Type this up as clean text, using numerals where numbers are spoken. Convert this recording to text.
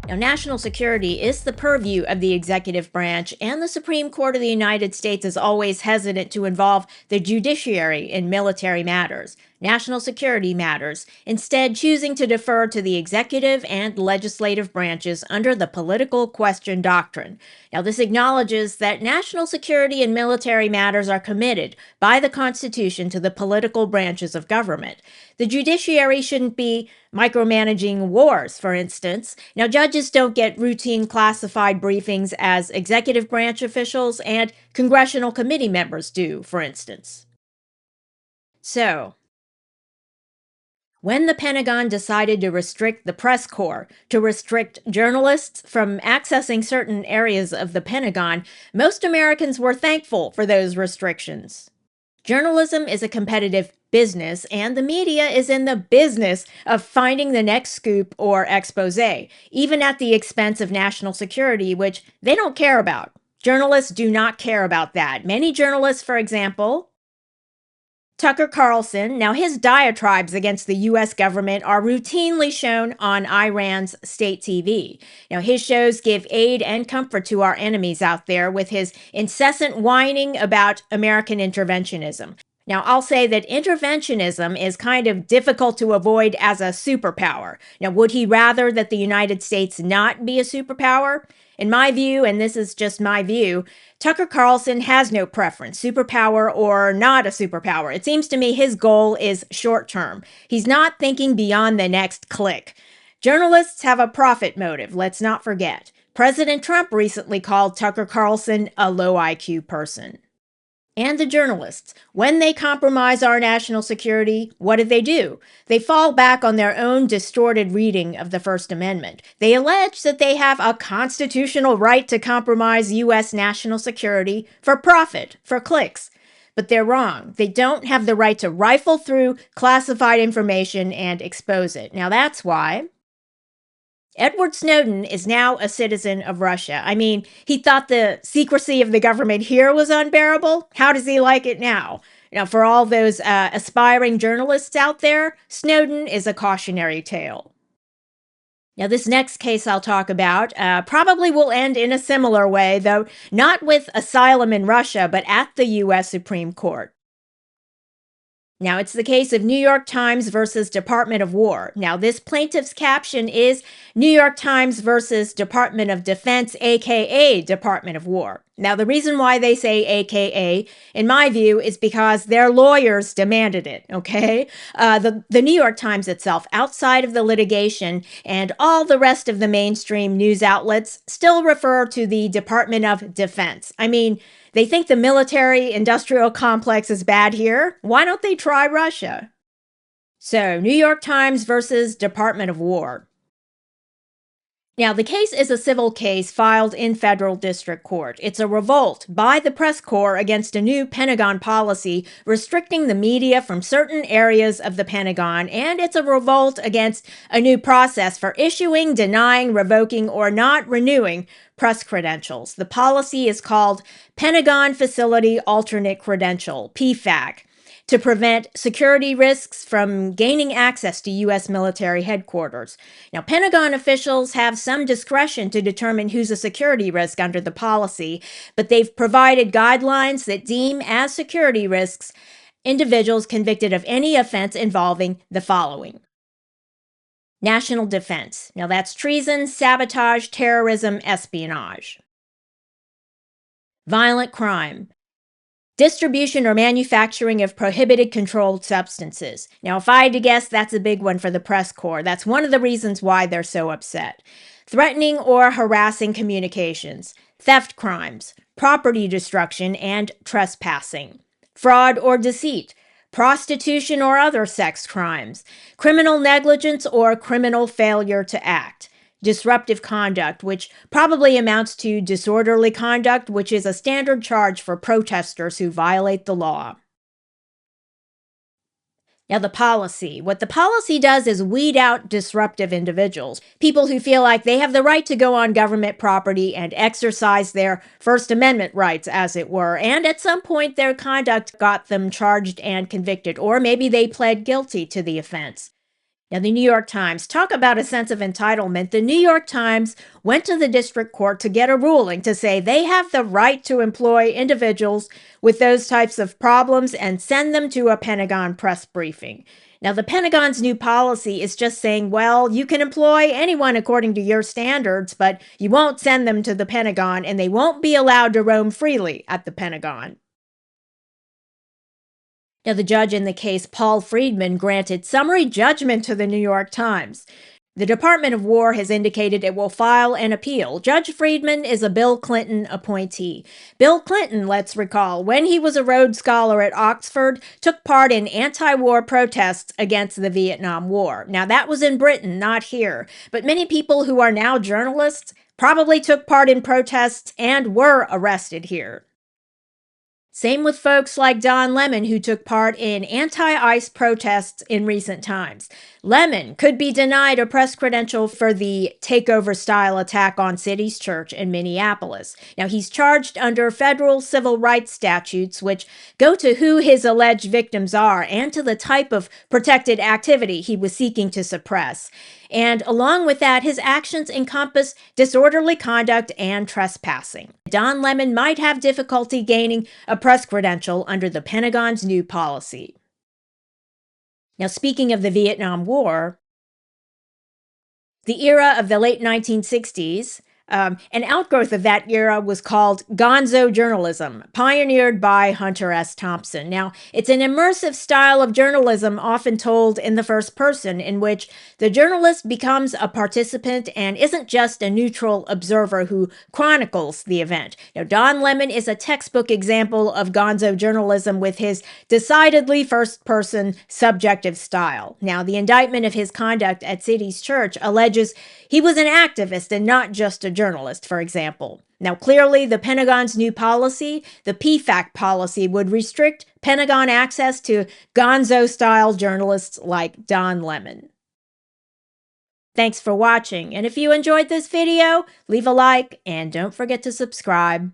Now, national security is the purview of the executive branch, and the Supreme Court of the United States is always hesitant to involve the judiciary in military matters, national security matters, instead choosing to defer to the executive and legislative branches under the political question doctrine. Now, this acknowledges that national security and military matters are committed by the Constitution to the political branches of government. The judiciary shouldn't be micromanaging wars, for instance. Now, judges don't get routine classified briefings as executive branch officials and congressional committee members do, for instance. So, when the Pentagon decided to restrict the press corps, to restrict journalists from accessing certain areas of the Pentagon, most Americans were thankful for those restrictions. Journalism is a competitive business, and the media is in the business of finding the next scoop or expose, even at the expense of national security, which they don't care about. Journalists do not care about that. Many journalists, for example, Tucker Carlson, now his diatribes against the U.S. government are routinely shown on Iran's state TV. Now, his shows give aid and comfort to our enemies out there with his incessant whining about American interventionism. Now, I'll say that interventionism is kind of difficult to avoid as a superpower. Now, would he rather that the United States not be a superpower? In my view, and this is just my view, Tucker Carlson has no preference, superpower or not a superpower. It seems to me his goal is short term. He's not thinking beyond the next click. Journalists have a profit motive, let's not forget. President Trump recently called Tucker Carlson a low IQ person. And the journalists, when they compromise our national security, what do? They fall back on their own distorted reading of the First Amendment. They allege that they have a constitutional right to compromise U.S. national security for profit, for clicks. But they're wrong. They don't have the right to rifle through classified information and expose it. Now that's why Edward Snowden is now a citizen of Russia. I mean, he thought the secrecy of the government here was unbearable. How does he like it now? Now, for all those aspiring journalists out there, Snowden is a cautionary tale. Now, this next case I'll talk about probably will end in a similar way, though not with asylum in Russia, but at the U.S. Supreme Court. Now, it's the case of New York Times versus Department of War. Now, this plaintiff's caption is New York Times versus Department of Defense, aka Department of War. Now, the reason why they say aka, in my view, is because their lawyers demanded it, okay? The New York Times itself, outside of the litigation, and all the rest of the mainstream news outlets still refer to the Department of Defense. I mean, they think the military-industrial complex is bad here. Why don't they try Russia? So, New York Times versus Department of War. Now, the case is a civil case filed in federal district court. It's a revolt by the press corps against a new Pentagon policy restricting the media from certain areas of the Pentagon, and it's a revolt against a new process for issuing, denying, revoking, or not renewing press credentials. The policy is called Pentagon Facility Alternate Credential, PFAC, to prevent security risks from gaining access to U.S. military headquarters. Now, Pentagon officials have some discretion to determine who's a security risk under the policy, but they've provided guidelines that deem as security risks individuals convicted of any offense involving the following: national defense. Now, that's treason, sabotage, terrorism, espionage. Violent crime. Distribution or manufacturing of prohibited controlled substances. Now, if I had to guess, that's a big one for the press corps. That's one of the reasons why they're so upset. Threatening or harassing communications. Theft crimes. Property destruction and trespassing. Fraud or deceit. Prostitution or other sex crimes. Criminal negligence or criminal failure to act. Disruptive conduct, which probably amounts to disorderly conduct, which is a standard charge for protesters who violate the law. Now, the policy. What the policy does is weed out disruptive individuals, people who feel like they have the right to go on government property and exercise their First Amendment rights, as it were, and at some point their conduct got them charged and convicted, or maybe they pled guilty to the offense. Now, the New York Times, talk about a sense of entitlement. The New York Times went to the district court to get a ruling to say they have the right to employ individuals with those types of problems and send them to a Pentagon press briefing. Now, the Pentagon's new policy is just saying, well, you can employ anyone according to your standards, but you won't send them to the Pentagon and they won't be allowed to roam freely at the Pentagon. Now, the judge in the case, Paul Friedman, granted summary judgment to the New York Times. The Department of War has indicated it will file an appeal. Judge Friedman is a Bill Clinton appointee. Bill Clinton, let's recall, when he was a Rhodes Scholar at Oxford, took part in anti-war protests against the Vietnam War. Now, that was in Britain, not here. But many people who are now journalists probably took part in protests and were arrested here. Same with folks like Don Lemon, who took part in anti-ICE protests in recent times. Lemon could be denied a press credential for the takeover-style attack on City's Church in Minneapolis. Now, he's charged under federal civil rights statutes, which go to who his alleged victims are and to the type of protected activity he was seeking to suppress. And along with that, his actions encompass disorderly conduct and trespassing. Don Lemon might have difficulty gaining a press credential under the Pentagon's new policy. Now, speaking of the Vietnam War, the era of the late 1960s, an outgrowth of that era was called gonzo journalism, pioneered by Hunter S. Thompson. Now, it's an immersive style of journalism often told in the first person, in which the journalist becomes a participant and isn't just a neutral observer who chronicles the event. Now, Don Lemon is a textbook example of gonzo journalism with his decidedly first-person subjective style. Now, the indictment of his conduct at City's Church alleges he was an activist and not just a journalist, for example. Now, clearly, the Pentagon's new policy, the PFAC policy, would restrict Pentagon access to gonzo-style journalists like Don Lemon. Thanks for watching, and if you enjoyed this video, leave a like and don't forget to subscribe.